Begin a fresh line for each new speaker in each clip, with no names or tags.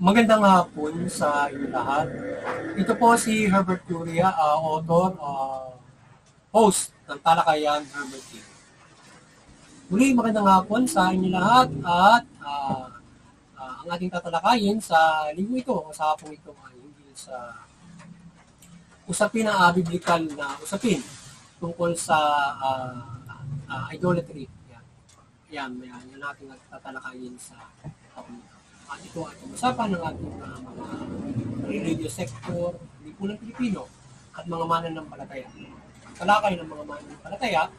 Magandang hapon sa inyo lahat. Ito po si Herbert Curia, author, host ng Talakayan Herbert T. Muli, magandang hapon sa inyo lahat at ang ating tatalakayin sa linggo ito o sa hapong ito ay hindi sa usapin na biblikal na usapin tungkol sa idolatry. Yan natin tatalakayin sa hapong ito. At ito ay usapan ng ating mga religious sector, lipunan Pilipino, at mga mananampalataya. Ang talakay ng mga mananampalataya,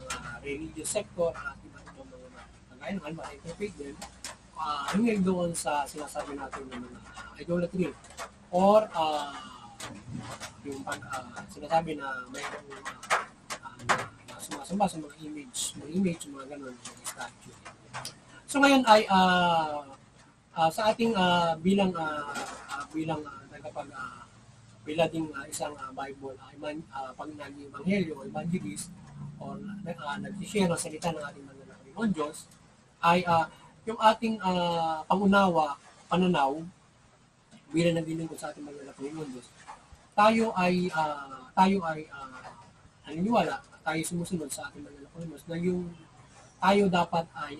mga religious sector, at iba't ibang mga kagaya ng alba, interpret din, hingay doon sa sinasabi natin ng mga idolatry or yung sinasabi na mayroong sumasamba sa mga image, mga ganun, mga statue. So ngayon ay sa ating bilang ding isang Bible pag naging ebanghelyo o evangelist o nag-share ng salita ng ating Panginoon Diyos ay yung ating pananaw bilang naglilingkod sa ating Panginoon Diyos, tayo ay naniniwala, tayo sumusunod sa ating Panginoon Diyos na yung tayo dapat ay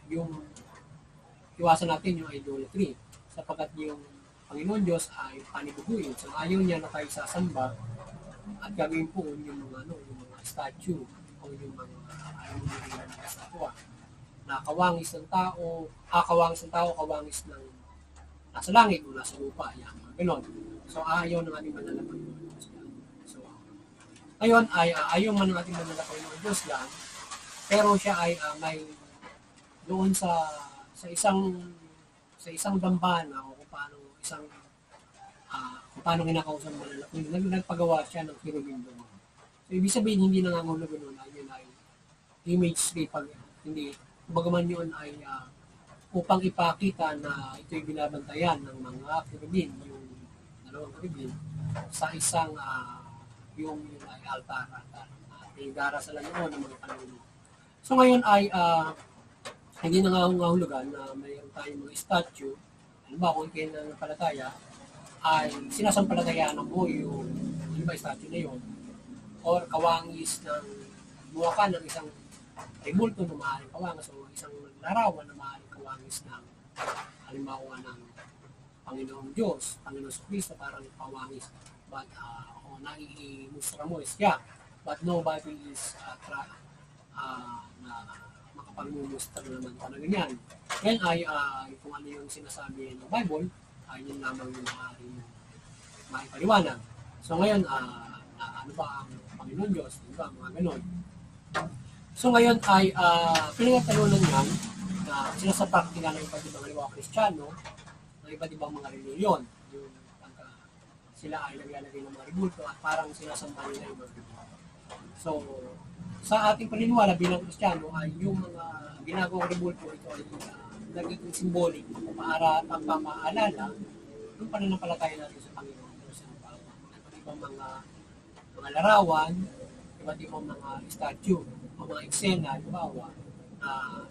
yung iwasan natin yung idolatry sapagkat yung Panginoon Diyos ay panibubuin. So ayaw niya na tayo sasamba at gagawin po yung mga statue o yung mga statua na kawangis ng tao, kawangis ng nasa langit o nasa lupa, yan, mga ganon. So ayaw ng ating manala Panginoon Diyos yan. So ngayon ay ayaw man ng ating manala Panginoon Diyos yan, pero siya ay may doon sa isang dambana o kung paano kinakausap mo na nagpagawa siya ng cherubim doon. So ibig sabihin hindi nangangahulugan noon ay yun ay image pag hindi bagaman yun ay upang ipakita na ito'y binabantayan ng mga cherubim, yung dalawang cherubim sa isang yung ay altar darasalan noon ng mga Panginoon. So ngayon ay hindi nangangahulugan na mayroon tayong mga statue. Halimbawa, kung kinanampalataya, ay sinasampalatayaan mo yung iba statue na yun or kawangis ng buwakan ng isang rebulto na maaaring kawangis o isang larawan na maaaring kawangis ng halimbawa ng Panginoong Diyos, Panginoong Kristo, parang kawangis but naiimustra mo is but nobody is na makapagmumustra naman pa na ganyan. Yan ay kung ano yung sinasabi ng Bible, ay yun lamang yung maipaliwanag. So ngayon, ano ba ang Panginoon Diyos? Ano ba mga ganon? So ngayon ay pinagtalunan yan na sila sa praktika ng iba't ibang halimbawa Kristiyano, ng iba't ibang mga reliyon. Yung sila ay naglalagay ng mga rebulto at parang sinasamba nila yung mga rebulto. So, sa ating paniniwala bilang Kristiyano ay yung mga ginagawang rebulto ito ay nagiging symbolic para ang pamaalala ng pananampalataya natin sa Panginoon Diyos. Iba't ibang mga larawan, iba't ibang mga statue o mga eksena, halimbawa,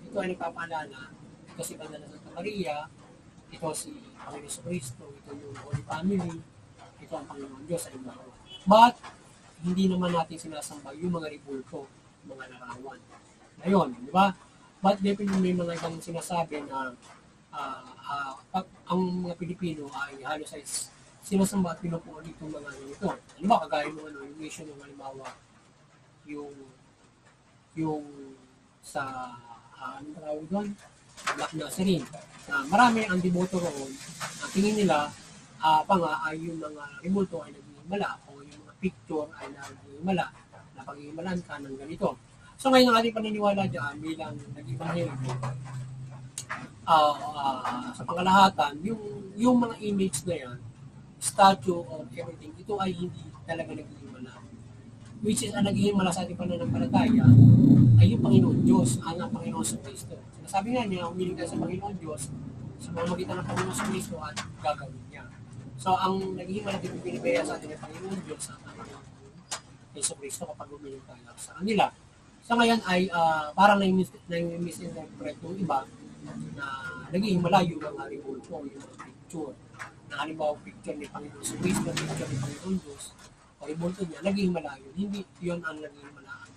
ito ay nagpapaalala, ito si Banal na Santa Maria, ito si Panginoon Kristo, ito yung Holy Family, ito ang Panginoon Diyos, halimbawa. But, hindi naman natin sinasamba yung mga rebulto, mga larawan. Ngayon, di ba? But definitely may mga ibang sinasabi na ang mga Pilipino ay halos ay sinasamba at pinupuan itong mga ito. Ano ba, kagaya mo yung mission ng halimbawa, yung sa, anong tawag doon? Black Nazarene. Marami ang deboto roon. Tingin nila, ay yung mga rebulto ay nag-iimala o yung mga picture ay nag-iimala. Napag-iimalan ka ng ganito. So ngayon ang ating paniniwala dyan bilang nag-ibanghelyo sa pangalahatan, yung mga image na yan, statue or everything, ito ay hindi talaga nag-iimala. Which is ang nag-iimala sa ating pananampalataya ay yung Panginoon Diyos, ang Panginoon sa Kristo. Sinasabi nga niya, umiling ka sa Panginoon Diyos sa pamamagitan ng Panginoon sa Kristo at gagawin niya. So ang nag-iimala din yung binibaya sa ating Panginoon Diyos sa Panginoon sa Kristo kapag umiling tayo sa kanila. So ngayon ay parang na-misinterpret ng iba na naging malayo ang rebulto, yung mga picture. Na halimbawa picture ni Panginoon sa Cristo, picture ni Panginoon Diyos, o rebulto niya, naging malayo. Hindi yun ang naging malaan.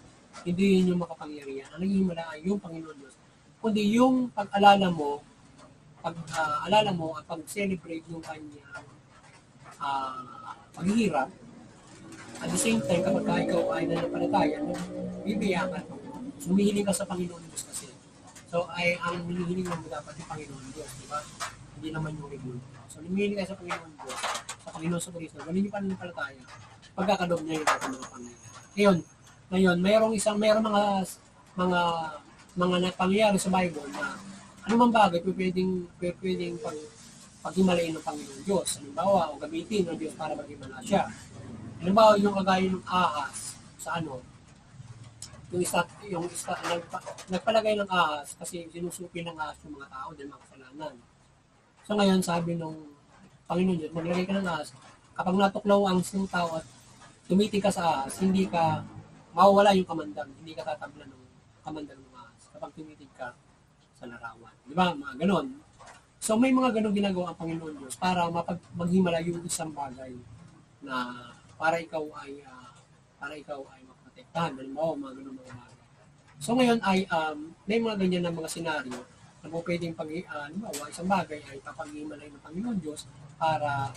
Hindi yun yung makapangyarihan. Ang naging malaan yung Panginoon Diyos. Kundi yung pag-alala mo, at pag-celebrate yung kanyang paghihirap, at the same time, kapag ikaw ay nanampalataya, bibiyakan mo. Humihiling ka sa Panginoon Diyos kasi. So, ang hinihiling mo dapat yung Panginoon Diyos, di ba? Hindi naman yung rebulto. So, humihiling ka sa Panginoon Diyos, sa Panginoon sa Kristo, ganun yung pananampalataya, pagkakadob niya yung ating mga pangyayari. Ngayon, mayroong mga pangyayari sa Bible na anumang bagay pwedeng paghimalain ng Panginoon Diyos. Halimbawa, o gamitin ng Diyos para maghimala siya. Halimbawa, yung kagaya ng ahas sa nagpalagay ng ahas kasi sinusupi ng ahas yung mga tao dahil mga kasalanan. So ngayon, sabi nung Panginoon Diyos, maglagay ka ng ahas, kapag natuklaw ang isang tao at tumitig ka sa ahas, hindi ka mawawala yung kamandang, hindi ka tatabla ng kamandang ng ahas kapag tumitig ka sa larawan. Di ba? Mga ganon. So may mga ganon ginagawa ang Panginoon Diyos para maghimala yung isang bagay na para ikaw ay maprotektahan. Halimbawa, mga ganun mga bagay. So ngayon ay may mga ganyan na mga senaryo na po pwedeng halimbawa, isang bagay ay papaghimalay ng Panginoon Diyos para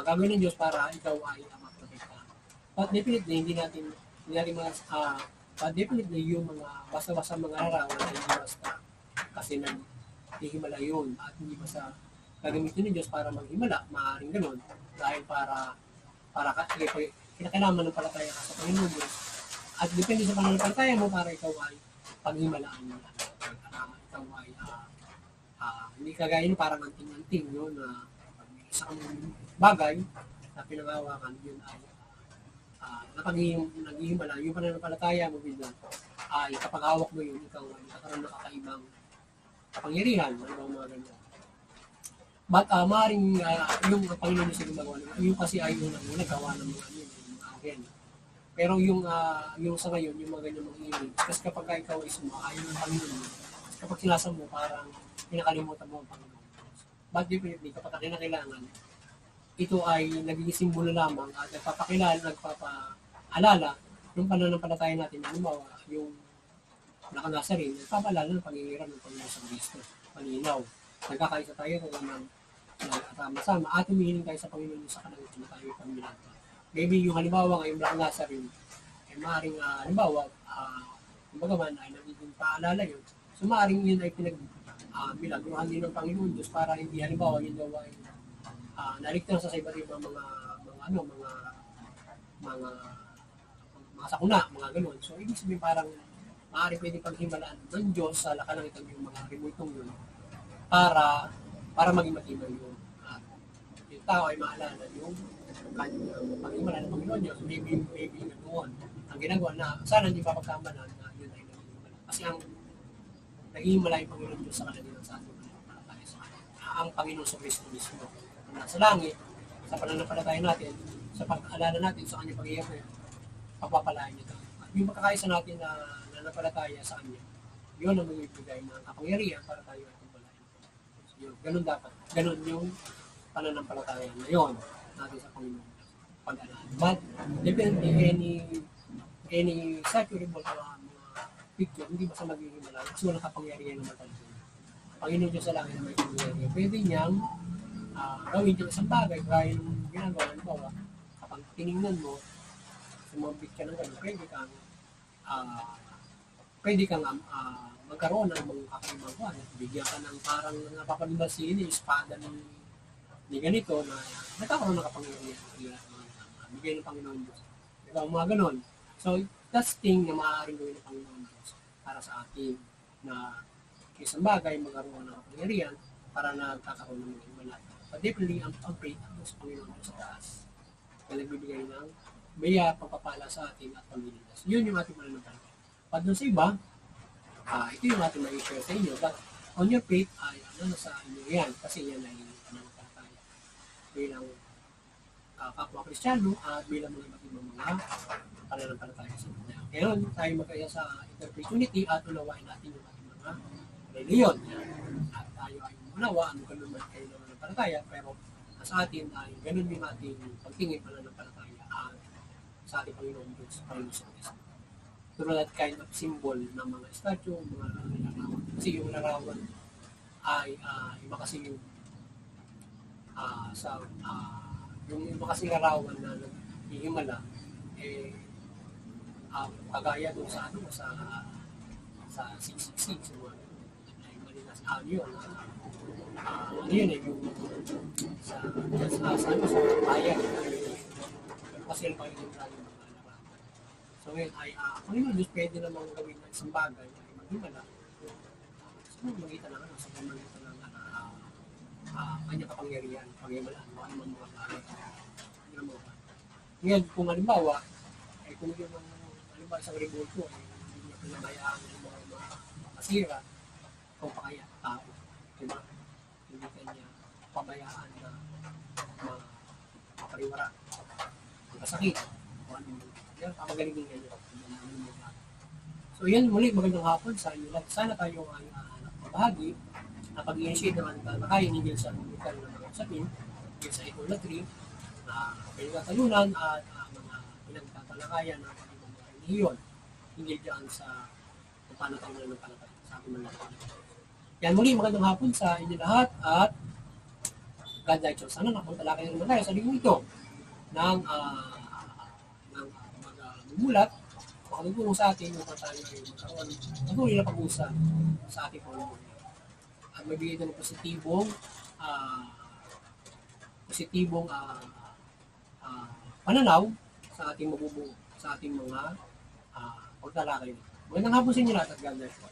gagawin ng Diyos para ikaw ay maprotektahan. But definitely, hindi natin definitely yung mga basta-basta mga larawan ay hindi basta kasi naghihimala yun at hindi basta gagamitin ng Diyos para maghimala, maaaring gano'n, dahil para kinakailangan ng palataya ka sa Panginoon Diyos. At depende sa pananampalataya mo para ikaw ay paghimalaan mo. Ikaw ay hindi kagaya nyo parang anting-anting yun na isa kang bagay na pinangawakan yun ay naghihimala. Yung pananampalataya mo bigla ay kapag hawak mo yun, ikaw ay nagkakaroon ng kakaibang kapangyarihan, mga ganyan. But maaaring yung Panginoon yung sinumagawa naman, yung kasi ay yung nagawa ng mga agen. Pero yung sa ngayon, yung mga ganyan mag-iilig, kasi kapag ikaw ay sumaayon ng Panginoon, kapag sinasam mo, parang pinakalimutan mo ang Panginoon. But definitely, kapag kinakailangan, ito ay nagiging simbolo lamang at nagpapaalala ng pananampalataya natin, halimbawa, yung nakangasa rin, nagpapaalala ng pangingiram ng Panginoon sa Kristo. Malinaw. Nagkakaisa tayo kung sama at humihiling tayo sa Panginoon sa kalangitan na tayo pamilang. Maybe yung halimbawa ngayong nakangasa rin, ay maaaring halimbawa, kumbaga man ay nagiging paalala yun. So maaaring yun ay pinagbilagruhan din ng Panginoon Diyos para hindi halimbawa yun daw ay naligtas sa iba't ibang mga sakuna, mga ganun. So ibig sabihin parang maaaring pwede paghimalaan ng Diyos sa kalangitan yung mga rimultong yun para maging matibay yun. Yung tao ay maalala yung pag-himala ng Panginoon Diyos, maybe ganoon. Ang ginagawa na, sana hindi papagkamalan na yun ay nag-himala. Kasi ang nag-himala yung Panginoon Diyos sa kanilang sa ating pananampalataya sa kanya. Ang Panginoon sa Kristo mismo. Ang nasa langit, sa pananampalataya natin, sa pag-alala natin sa kanyang pag-hihirap, pagpapalain niya tayo. At yung pagkakaisa natin na nananampalataya sa kanya, yun ang magbibigay ng kapangyarihan para tayo ay kumpalain. So, ganun dapat. Ganun yung pananampalataya na yun natin sa Panginoon. Pag-alala. But, depende any secularable mga picture, hindi ba sa maghihimala kasi walang kapangyarihan ng matalino. Panginoon Diyos sa langit na may kapangyarihan. Pwede niyang gawin yung isang bagay kaya yung ginagawa. Halimbawa, kapag tinignan mo, sumabit ka ng gano'n, pwede kang magkaroon ng mga kakaibang kuwan. Bigyan ka ng parang napapalibasin yung espada ni ganito na nagkakaroon ng kapangyarihan. Bigay ng Panginoon Diyos. Diba? Mga gano'n. So, that's thing na maaaring gawin ng Panginoon Diyos para sa atin na isang bagay magkaroon ng kapangyarihan para nagkakaroon ng mga imanat. But definitely, ang faith ang sa Panginoon Diyos sa taas na nagbibigay ng baya, pagpapala sa atin at pamilinas. Yun yung ating mananampalataya. Pag doon sa iba, ito yung ating mai-share sa inyo. But on your faith, ay sa inyo yan. Kasi yan ay mananampalataya. Bilang kapwa Kristiyano at bilang mga iba't ibang mga pananampalataya sa Biblia. Ngayon, tayo magkaya sa opportunity at unawain natin yung ating mga reliyon. At tayo ay unawa, ano ka naman kayo ng pananampalataya, pero sa atin ay ganun yung ating pagtingin pananampalataya at sa ating Panginoon Diyos, Panginoon sa Kristo. Through that kind of symbol ng mga statue, mga larawan. Kasi yung larawan ay iba kasi yung yung iba kasi larawan na naghihimala kagaya dun sa sa 666 ay mali na sa yun ano yun yung sa bayan kasi yung Panginoon tayo mga larawan. So ngayon ay Panginoon Diyos pwede namang gawin ng isang bagay ay maghimala sa magitan ng sa magitan ng kanya kapangyarihan, paghimalaan mo ano man mga bagay. Ngayon, kung halimbawa, kung yung halimbawa isang revolto, hindi niya pinabayaan ng mga masira, kung pa kaya tao, diba? Hindi kanya pabayaan na mapariwara, magkasakit, kung ano yun. Yan, pamagaling din ganyan. So yan, muli, magandang hapon sa inyo lahat. Sana tayo ay mabahagi na pag-initiate naman na kaya ninyo sa lokal na mga usapin, sa idolatry, na pinagtatalunan at mga pinagtatalakayan ng mga relihiyon, hindi dyan sa kung paano tayo ng palapay sa ating mga palapay. Yan muli, magandang hapon sa inyo lahat at God bless you. Sana nakapuntalakay naman tayo sa linggo ito ng magmulat makatutulong sa atin kung tayo ay magkaroon patuloy na pag-usap sa ating Panginoon. At magbigay ng positibong pananaw sa ating mabubuo, sa ating mga pagtalakay. Magandang hapon sa inyo lahat at God bless you.